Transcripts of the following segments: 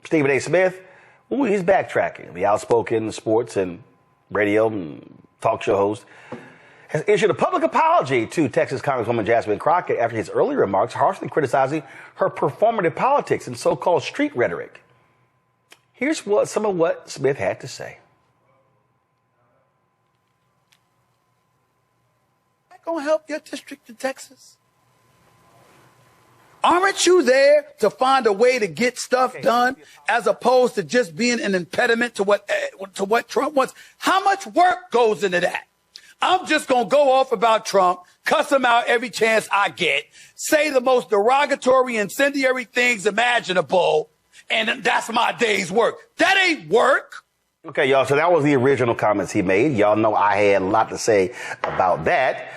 Stephen A. Smith, ooh, he's backtracking. The outspoken sports and radio and talk show host has issued a public apology to Texas Congresswoman Jasmine Crockett after his earlier remarks harshly criticizing her performative politics and so-called street rhetoric. Here's some of what Smith had to say. That gonna help your district in Texas? Aren't you there to find a way to get stuff done as opposed to just being an impediment to what Trump wants? How much work goes into that? I'm just going to go off about Trump, cuss him out every chance I get, say the most derogatory, incendiary things imaginable, and that's my day's work. That ain't work. Okay, y'all, so that was the original comments he made. Y'all know I had a lot to say about that.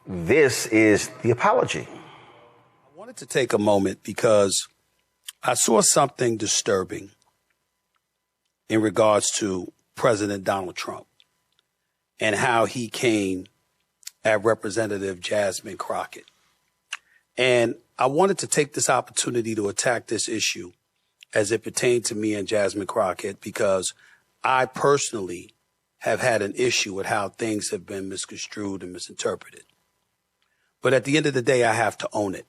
This is the apology. I wanted to take a moment because I saw something disturbing in regards to President Donald Trump and how he came at Representative Jasmine Crockett. And I wanted to take this opportunity to attack this issue as it pertained to me and Jasmine Crockett, because I personally have had an issue with how things have been misconstrued and misinterpreted. But at the end of the day, I have to own it.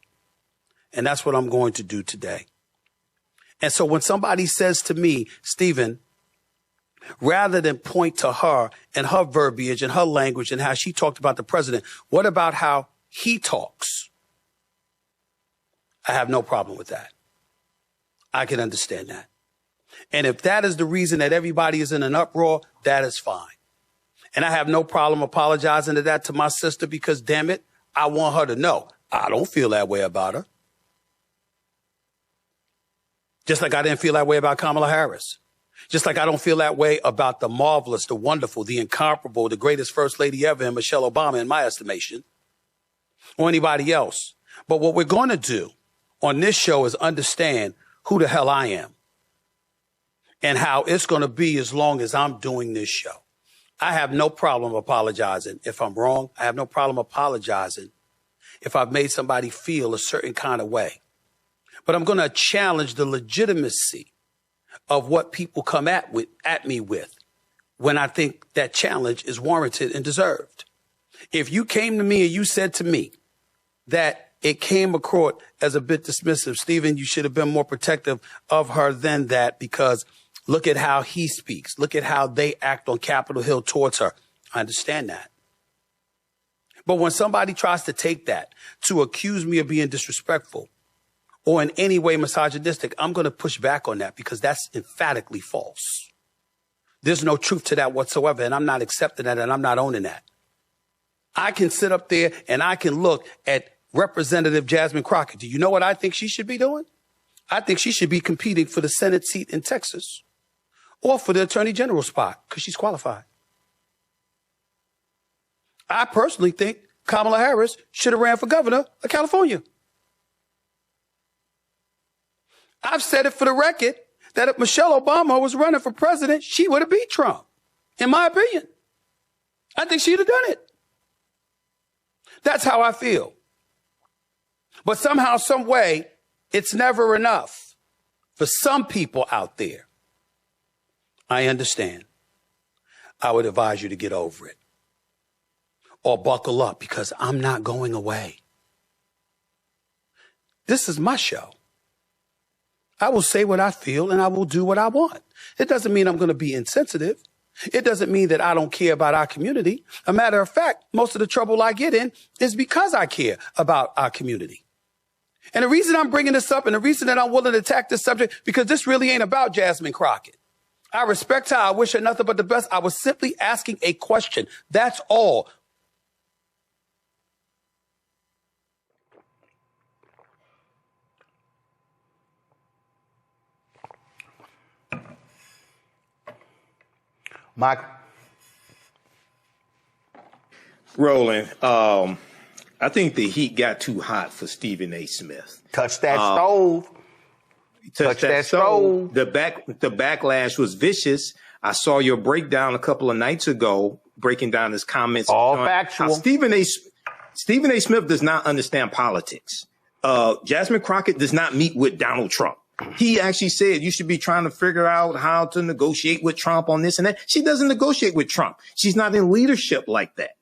And that's what I'm going to do today. And so when somebody says to me, Stephen, rather than point to her and her verbiage and her language and how she talked about the president, what about how he talks? I have no problem with that. I can understand that. And if that is the reason that everybody is in an uproar, that is fine. And I have no problem apologizing to my sister, because, damn it, I want her to know I don't feel that way about her. Just like I didn't feel that way about Kamala Harris. Just like I don't feel that way about the marvelous, the wonderful, the incomparable, the greatest first lady ever, and Michelle Obama, in my estimation, or anybody else. But what we're going to do on this show is understand who the hell I am and how it's going to be as long as I'm doing this show. I have no problem apologizing if I'm wrong. I have no problem apologizing if I've made somebody feel a certain kind of way. But I'm going to challenge the legitimacy of what people come at me with when I think that challenge is warranted and deserved. If you came to me and you said to me that it came across as a bit dismissive, Stephen, you should have been more protective of her than that, because look at how he speaks. Look at how they act on Capitol Hill towards her. I understand that. But when somebody tries to take that to accuse me of being disrespectful or in any way misogynistic, I'm going to push back on that, because that's emphatically false. There's no truth to that whatsoever, and I'm not accepting that, and I'm not owning that. I can sit up there and I can look at Representative Jasmine Crockett. Do you know what I think she should be doing? I think she should be competing for the Senate seat in Texas or for the Attorney General spot, because she's qualified. I personally think Kamala Harris should have ran for governor of California. I've said it for the record that if Michelle Obama was running for president, she would have beat Trump, in my opinion. I think she'd have done it. That's how I feel. But somehow, some way, it's never enough for some people out there. I understand. I would advise you to get over it or buckle up, because I'm not going away. This is my show. I will say what I feel and I will do what I want. It doesn't mean I'm going to be insensitive. It doesn't mean that I don't care about our community. A matter of fact, most of the trouble I get in is because I care about our community. And the reason I'm bringing this up and the reason that I'm willing to attack this subject, because this really ain't about Jasmine Crockett. I respect her. I wish her nothing but the best. I was simply asking a question. That's all. Mike. Roland, I think the heat got too hot for Stephen A. Smith. Touch that stove. Touch that stove. The backlash was vicious. I saw your breakdown a couple of nights ago, breaking down his comments. All factual. Stephen A. Smith does not understand politics. Jasmine Crockett does not meet with Donald Trump. He actually said you should be trying to figure out how to negotiate with Trump on this and that. She doesn't negotiate with Trump. She's not in leadership like that.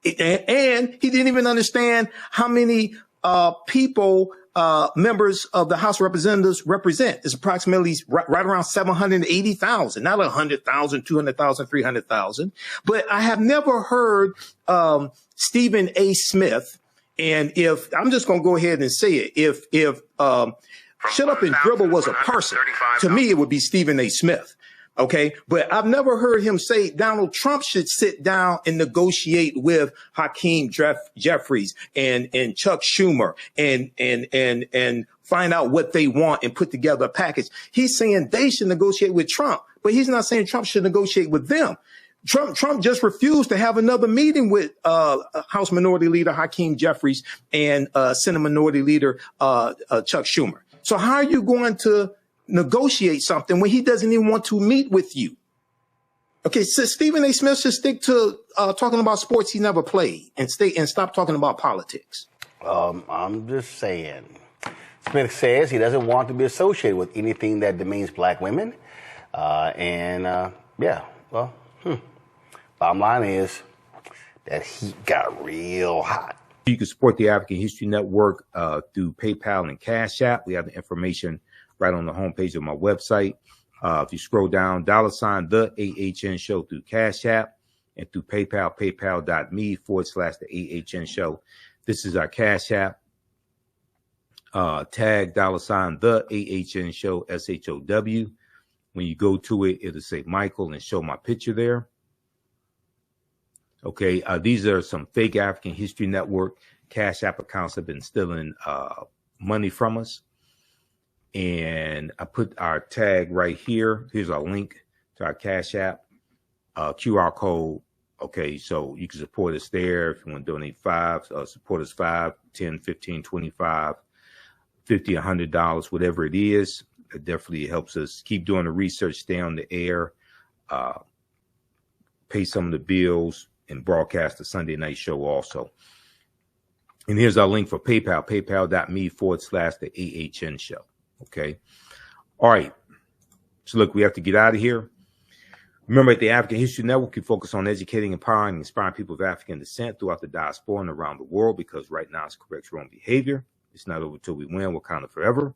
And he didn't even understand how many people members of the House of Representatives represent. It's approximately right around 780,000, not 100,000, 200,000, 300,000. But I have never heard Stephen A. Smith. And if I'm just going to go ahead and say it, if Shut Up and Dribble was a person, to me, it would be Stephen A. Smith. OK, but I've never heard him say Donald Trump should sit down and negotiate with Hakeem Jeffries and Chuck Schumer and find out what they want and put together a package. He's saying they should negotiate with Trump, but he's not saying Trump should negotiate with them. Trump just refused to have another meeting with House Minority Leader Hakeem Jeffries and Senate Minority Leader Chuck Schumer. So how are you going to negotiate something when he doesn't even want to meet with you? Okay, so Stephen A. Smith should stick to talking about sports he never played and stop talking about politics. I'm just saying. Smith says he doesn't want to be associated with anything that demeans black women. Bottom line is that heat got real hot. You can support the African History Network through PayPal and Cash App. We have the information right on the homepage of my website. If you scroll down, $ the AHN show through Cash App and through PayPal, paypal.me/the AHN show. This is our Cash App. Tag $ the AHN show, SHOW. When you go to it, it'll say Michael and show my picture there. Okay, these are some fake African History Network Cash App accounts that have been stealing money from us. And I put our tag right here. Here's our link to our Cash App, QR code. Okay, so you can support us there. If you want to donate support us $5, $10, $15, $25, $50, $100, whatever it is. It definitely helps us keep doing the research, stay on the air, pay some of the bills, and broadcast the Sunday night show also. And here's our link for PayPal, paypal.me/the AHN show. Okay. All right. So look, we have to get out of here. Remember, at the African History Network, we focus on educating, empowering, and inspiring people of African descent throughout the diaspora and around the world, because right now it's correct wrong behavior. It's not over till we win. We're kind of forever.